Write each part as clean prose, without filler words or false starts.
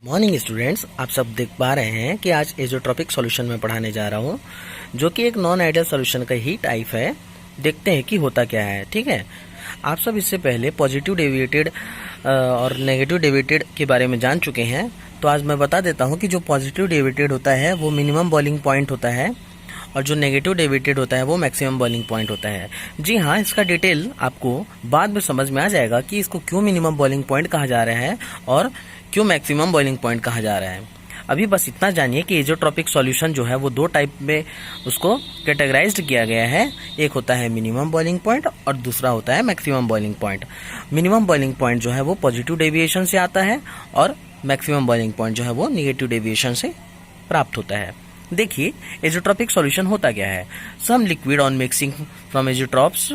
Morning students, आप सब देख पा रहे हैं कि आज एजोट्रॉपिक सॉल्यूशन में पढ़ाने जा रहा हूँ, जो कि एक नॉन आइडियल सॉल्यूशन का ही टाइप है। देखते हैं कि होता क्या है। ठीक है, आप सब इससे पहले पॉजिटिव डेविएटेड और नेगेटिव डेविएटेड के बारे में जान चुके हैं। तो आज मैं बता देता हूँ कि जो पॉजिटिव डेविएटेड होता है वो मिनिमम बॉइलिंग पॉइंट होता है और जो नेगेटिव डेविएटेड होता है वो मैक्सिमम बॉइलिंग पॉइंट होता है। जी हाँ, इसका डिटेल आपको बाद में समझ में आ जाएगा कि इसको क्यों मिनिमम बॉइलिंग पॉइंट कहा जा रहा है और क्यों मैक्सिमम बॉइलिंग पॉइंट कहा जा रहा है। अभी बस इतना जानिए कि एजोट्रॉपिक सॉल्यूशन जो है वो दो टाइप में उसको कैटेगराइज्ड किया गया है। एक होता है मिनिमम बॉइलिंग पॉइंट और दूसरा होता है maximum boiling point. Minimum boiling point जो है वो पॉजिटिव डेविएशन से आता है और मैक्सिमम बॉइलिंग पॉइंट जो है वो नेगेटिव डेविएशन से प्राप्त होता है। देखिए, एजोट्रॉपिक सॉल्यूशन होता क्या है। Some liquid on mixing from azeotropes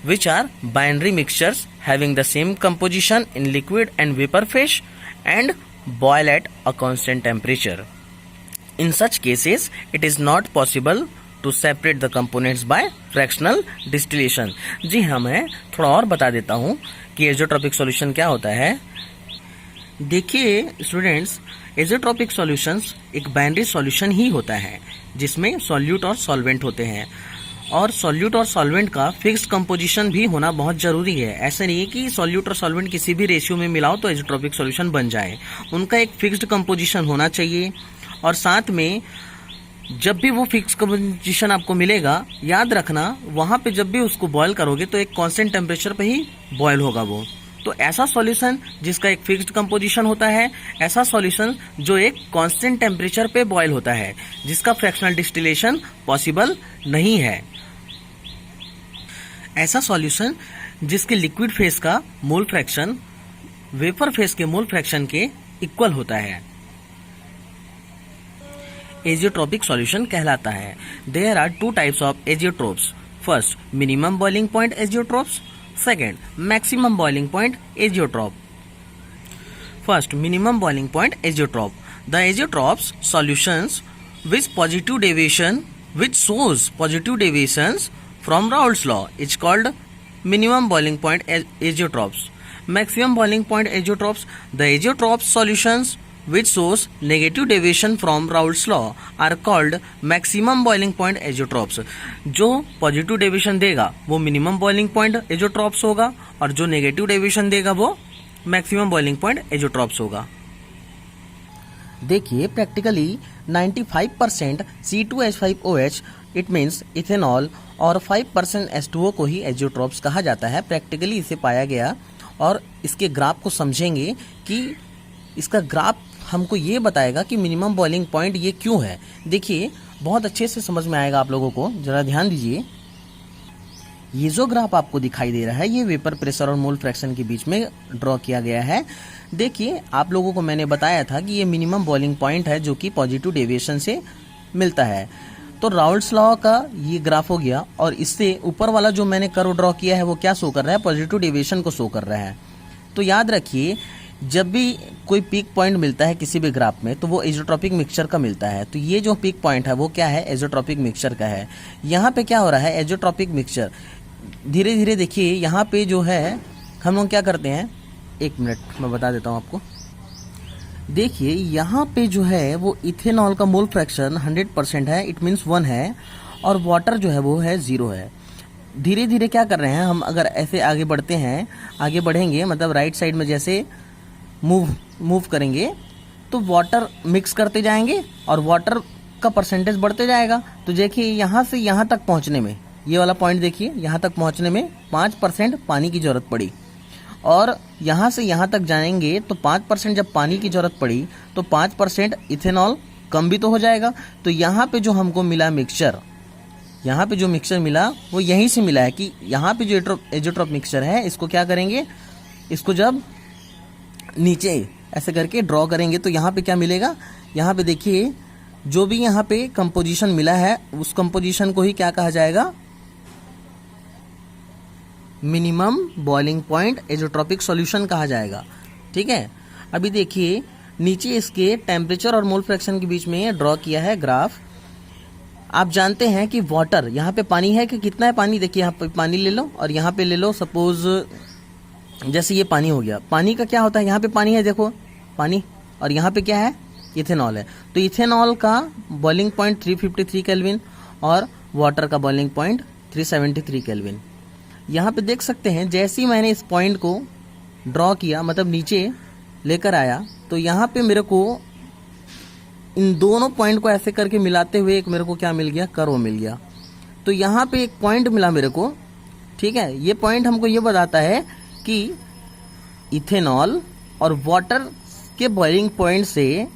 which are binary mixtures having the same composition in liquid and vapor phase and boil at a constant temperature. In such cases, it is not possible to separate the components by fractional distillation. जी हाँ, मैं थोड़ा और बता देता हूँ कि azeotropic solution क्या होता है। देखिए स्टूडेंट्स, एजोट्रॉपिक सॉल्यूशंस एक बाइनरी सॉल्यूशन ही होता है जिसमें सॉल्यूट और सॉल्वेंट होते हैं, और सॉल्यूट और सॉल्वेंट का फिक्स्ड कंपोजिशन भी होना बहुत जरूरी है। ऐसा नहीं है कि सॉल्यूट और सॉल्वेंट किसी भी रेशियो में मिलाओ तो एजोट्रॉपिक सॉल्यूशन बन जाए। उनका एक फिक्स्ड कंपोजिशन होना चाहिए, और साथ में जब भी वो फिक्स कंपोजिशन आपको मिलेगा, याद रखना वहां पे जब भी उसको बॉयल करोगे तो एक कांस्टेंट टेम्परेचर पे ही बॉयल होगा वो। तो ऐसा सॉल्यूशन जिसका एक फिक्स्ड कंपोजिशन होता है, ऐसा सॉल्यूशन जो एक कांस्टेंट टेम्परेचर पे बॉयल होता है, जिसका फ्रैक्शनल डिस्टिलेशन पॉसिबल नहीं है। ऐसा सॉल्यूशन जिसके लिक्विड फेज का मोल फ्रैक्शन वेपर फेज के मोल फ्रैक्शन के इक्वल होता है, एजियोट्रॉपिक सॉल्यूशन कहलाता है। There are two types of azeotropes. First, minimum boiling point azeotropes. Second, maximum boiling point azeotrope. First, minimum boiling point azeotrope. The azeotropes solutions which positive deviation which shows positive deviations from Raoult's law is called minimum boiling point azeotrophs. Maximum boiling point azeotrophs, the azeotrophs solutions which shows negative deviation from Raoult's law are called maximum boiling point azeotrophs. जो positive deviation देगा वो minimum boiling point एजोट्रॉप्स होगा, और जो negative deviation देगा वो maximum boiling point एजोट्रॉप्स होगा। देखिए, practically 95% C2H5OH it means ethanol और 5% H2O को ही एजियोट्रोप्स कहा जाता है। प्रैक्टिकली इसे पाया गया, और इसके ग्राफ को समझेंगे कि इसका ग्राफ हमको ये बताएगा कि मिनिमम बॉइलिंग पॉइंट ये क्यों है। देखिए, बहुत अच्छे से समझ में आएगा आप लोगों को, जरा ध्यान दीजिए। ये जो ग्राफ आपको दिखाई दे रहा है ये वेपर प्रेशर और मोल फ्रैक्शन के बीच में ड्रॉ किया गया है। देखिए, आप लोगों को मैंने बताया था कि ये मिनिमम बॉइलिंग पॉइंट है जो कि पॉजिटिव डेविएशन से मिलता है। तो राउल्ट्स लॉ का ये ग्राफ हो गया, और इससे ऊपर वाला जो मैंने कर्व ड्रॉ किया है वो क्या शो कर रहा है, पॉजिटिव डेविएशन को शो कर रहा है। तो याद रखिए, जब भी कोई पीक पॉइंट मिलता है किसी भी ग्राफ में तो वो एजोट्रॉपिक मिक्सचर का मिलता है। तो ये जो पीक पॉइंट है वो क्या है, एजोट्रॉपिक मिक्सचर का है। यहाँ पे क्या हो रहा है, एजोट्रॉपिक मिक्सचर धीरे धीरे, देखिए यहाँ पे जो है हम लोग क्या करते हैं, एक मिनट मैं बता देता हूँ आपको। देखिए, यहाँ पे जो है वो इथेनॉल का मोल फ्रैक्शन 100% है, इट मीन्स 1 है, और वाटर जो है वो है 0 है। धीरे धीरे क्या कर रहे हैं हम, अगर ऐसे आगे बढ़ते हैं, आगे बढ़ेंगे मतलब राइट साइड में जैसे मूव करेंगे तो वाटर मिक्स करते जाएंगे और वाटर का परसेंटेज बढ़ते जाएगा। तो देखिए, यहाँ से यहाँ तक पहुँचने में, ये वाला पॉइंट देखिए, यहाँ तक पहुँचने में 5% पानी की जरूरत पड़ी, और यहाँ से यहाँ तक जाएंगे तो 5% जब पानी की जरूरत पड़ी तो 5% इथेनॉल कम भी तो हो जाएगा। तो यहाँ पे जो हमको मिला मिक्सचर, यहाँ पे जो मिक्सचर मिला वो यहीं से मिला है कि यहाँ पे जो एजोट्रॉप मिक्सचर है इसको क्या करेंगे, इसको जब नीचे ऐसे करके ड्रॉ करेंगे तो यहाँ पे क्या मिलेगा, यहाँ पे देखिए जो भी यहाँ पे कंपोजिशन मिला है उस कंपोजिशन को ही क्या कहा जाएगा, minimum boiling point azeotropic solution कहा जाएगा। ठीक है, अभी देखिए नीचे इसके टेम्परेचर और मोल फ्रैक्शन के बीच में ड्रॉ किया है ग्राफ। आप जानते हैं कि वाटर, यहाँ पे पानी है कि कितना है पानी, देखिए यहाँ पे पानी ले लो और यहाँ पे ले लो, सपोज जैसे ये पानी हो गया। पानी का क्या होता है, यहाँ पे पानी है, देखो पानी, और यहाँ पे क्या है, इथेनॉल है। तो इथेनॉल का बॉइलिंग पॉइंट 353 केल्विन और वाटर का बॉइलिंग पॉइंट 373 केल्विन। यहाँ पे देख सकते हैं जैसे ही मैंने इस पॉइंट को ड्रॉ किया, मतलब नीचे लेकर आया, तो यहाँ पे मेरे को इन दोनों पॉइंट को ऐसे करके मिलाते हुए एक मेरे को क्या मिल गया, कर्व मिल गया। तो यहाँ पे एक पॉइंट मिला मेरे को, ठीक है। ये पॉइंट हमको ये बताता है कि इथेनॉल और वाटर के बॉइलिंग पॉइंट से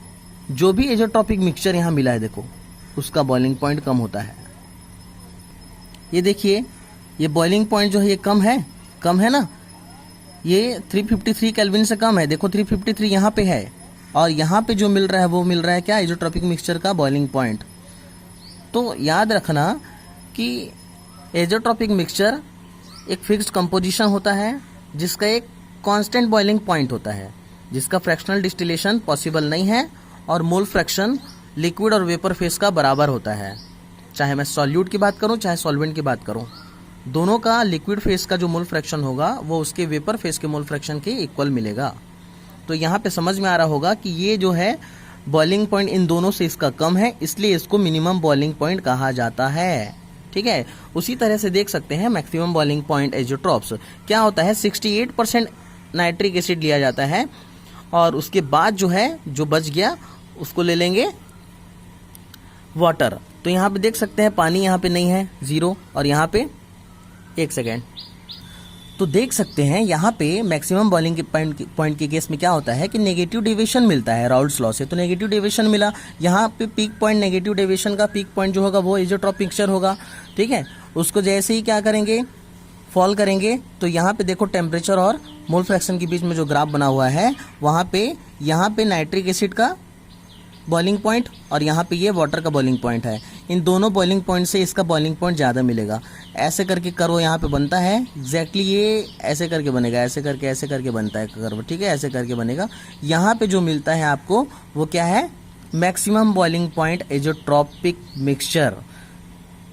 जो भी एजोट्रॉपिक मिक्सचर यहाँ मिला है, देखो उसका बॉइलिंग पॉइंट कम होता है। ये देखिए, ये बॉइलिंग पॉइंट जो है ये कम है ना, ये 353 केल्विन से कम है। देखो 353 यहाँ पे है, और यहाँ पे जो मिल रहा है वो मिल रहा है क्या, एजोट्रॉपिक मिक्सचर का बॉइलिंग पॉइंट। तो याद रखना कि एजोट्रॉपिक मिक्सचर एक फिक्स्ड कंपोजिशन होता है जिसका एक कांस्टेंट बॉइलिंग पॉइंट होता है, जिसका फ्रैक्शनल डिस्टिलेशन पॉसिबल नहीं है, और मोल फ्रैक्शन लिक्विड और वेपर फेज का बराबर होता है। चाहे मैं सॉल्यूट की बात करूं चाहे सॉल्वेंट की बात करूं, दोनों का लिक्विड फेज का जो मोल फ्रैक्शन होगा वो उसके वेपर फेज के मोल फ्रैक्शन के इक्वल मिलेगा। तो यहाँ पे समझ में आ रहा होगा कि ये जो है बॉइलिंग पॉइंट इन दोनों से इसका कम है, इसलिए इसको मिनिमम बॉइलिंग पॉइंट कहा जाता है, ठीक है। उसी तरह से देख सकते हैं मैक्सिमम बॉइलिंग पॉइंट एजोट्रॉप्स क्या होता है, 68% नाइट्रिक एसिड लिया जाता है, और उसके बाद जो है जो बच गया उसको ले लेंगे वाटर। तो यहाँ पे देख सकते हैं पानी यहाँ पे नहीं है, 0, और यहाँ पे 1 सेकेंड। तो देख सकते हैं यहाँ पे मैक्सिमम बॉइलिंग पॉइंट के केस में क्या होता है कि नेगेटिव डेविएशन मिलता है राउल्ट्स लॉ से। तो नेगेटिव डेविएशन मिला, यहाँ पे पीक पॉइंट, नेगेटिव डेविएशन का पीक पॉइंट जो होगा वो एजोट्रॉपिक मिक्सचर होगा, ठीक है। उसको जैसे ही क्या करेंगे, फॉल करेंगे, तो यहाँ पे देखो टेम्परेचर और मोल फ्रैक्शन के बीच में जो ग्राफ बना हुआ है, वहाँ पे यहाँ पे नाइट्रिक एसिड का बॉइलिंग पॉइंट और यहाँ पे ये वाटर का बॉइलिंग पॉइंट है। इन दोनों बॉइलिंग पॉइंट से इसका बॉइलिंग पॉइंट ज़्यादा मिलेगा। ऐसे करके कर्व यहाँ पे बनता है, एग्जैक्टली ये ऐसे करके बनेगा, ऐसे करके बनता है कर्व, ठीक है, ऐसे करके बनेगा। यहाँ पे जो मिलता है आपको वो क्या है, maximum boiling point azeotropic mixture.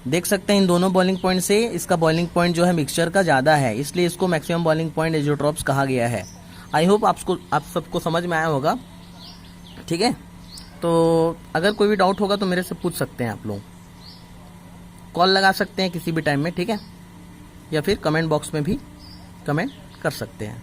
देख सकते हैं इन दोनों बॉइलिंग पॉइंट से इसका बॉइलिंग पॉइंट जो है मिक्सचर का ज़्यादा है, इसलिए इसको मैक्सिमम बॉइलिंग पॉइंट एजोट्रॉप्स कहा गया है। आई होप आप सबको समझ में आया होगा, ठीक है। तो अगर कोई भी डाउट होगा तो मेरे से पूछ सकते हैं, आप लोग कॉल लगा सकते हैं किसी भी टाइम में, ठीक है, या फिर कमेंट बॉक्स में भी कमेंट कर सकते हैं।